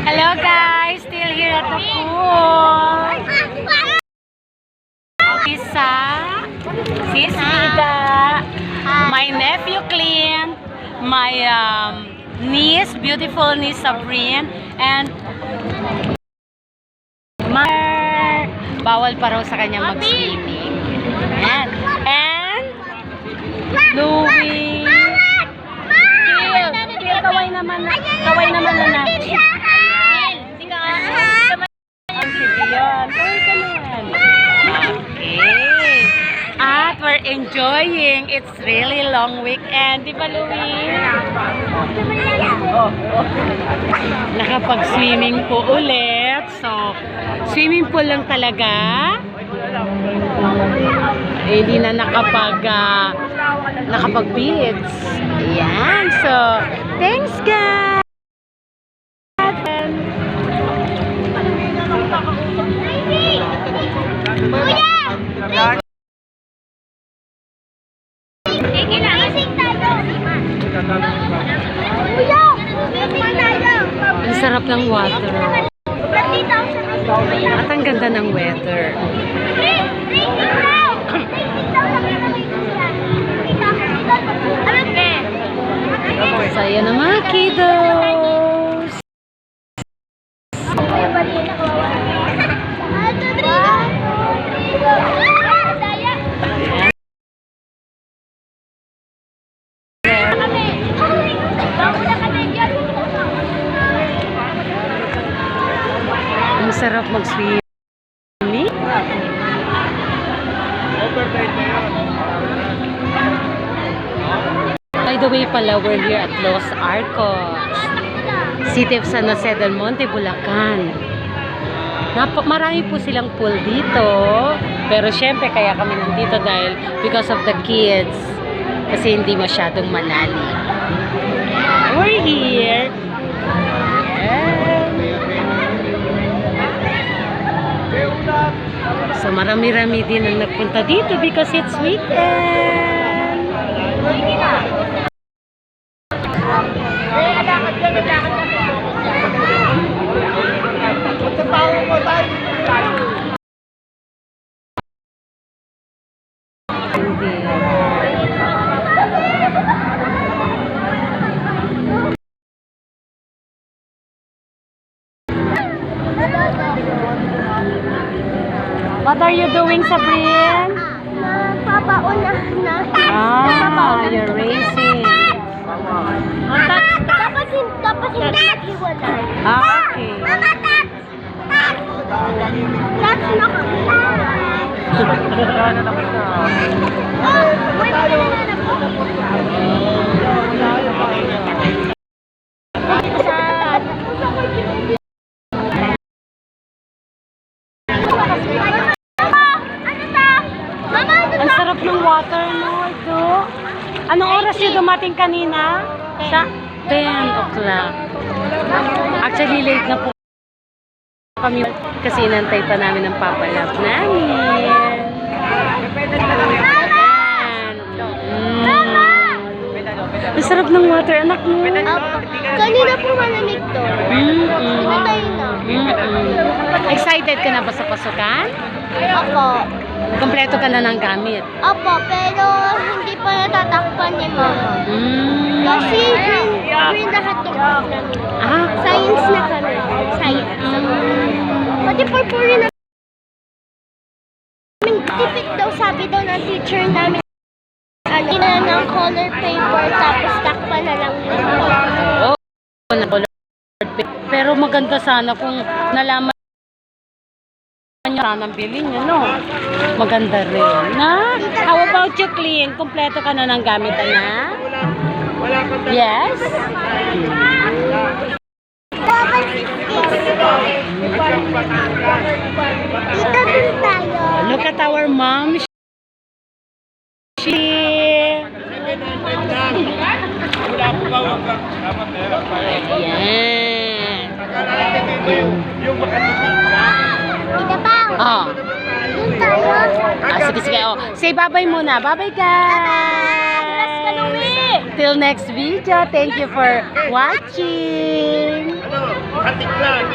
Hello guys, still here at the pool. Lisa, Sis Ida, my nephew Clint, my niece, beautiful niece Sabrine, and bawal pa raw sa kanya mag-swimming. And Louie. Phil, kaway naman na natin. Okay. At we're enjoying. It's really long weekend. Di ba, Louie? Nakapag-swimming po ulit. So, swimming pool lang talaga. Hindi na nakapag-beach. Ayan. So, thanks guys. Ang sarap ng water. At ang ganda ng weather. Saya na mga kiddos. Ang sarap mag-swimming. By the way pala, we're here at Los Arcos, City of San Jose del Monte, Bulacan. Marami po silang pool dito. Pero syempre kaya kami nandito dahil because of the kids. Kasi hindi masyadong malalim. We're here. So marami-rami din ang nagpunta dito because it's weekend. What are you doing, Sabrine? Papaunahan na. You're racing. Dapat hindi naghiwalay. Okay. That's na Ang sarap ng water, no? Anong oras yung dumating kanina? Sa 10 o'clock. Actually, late na po kami kasi inantay pa namin ang papalap namin. Ang sarap ng water, anak mo. Kanina po malamig to. Pinatay na. Excited ka na ba sa pasukan? Opo. Kompleto ka na ng gamit? Opo, pero hindi pa natatakpan ni Mama. Kasi green lahat ng namin. Science na kami. Science. Pati purpuri na tipid daw, sabi daw ng teacher namin. Ina ng color paper, tapos takpan na lang. Oo, na color paper. Pero maganda sana kung nalaman niya sanang bilhin niya, no? Maganda rin. Na? How about you, Clint? Kompleto ka na ng gamit, na? Yes? Dito din tayo. Look at our mom. Ayan. Dito pa. Oh. Dito tayo. Sige. Oh. Say bye-bye muna. Bye-bye, guys. Atras ka, Louie. Till next video. Thank you for watching. Katik lang.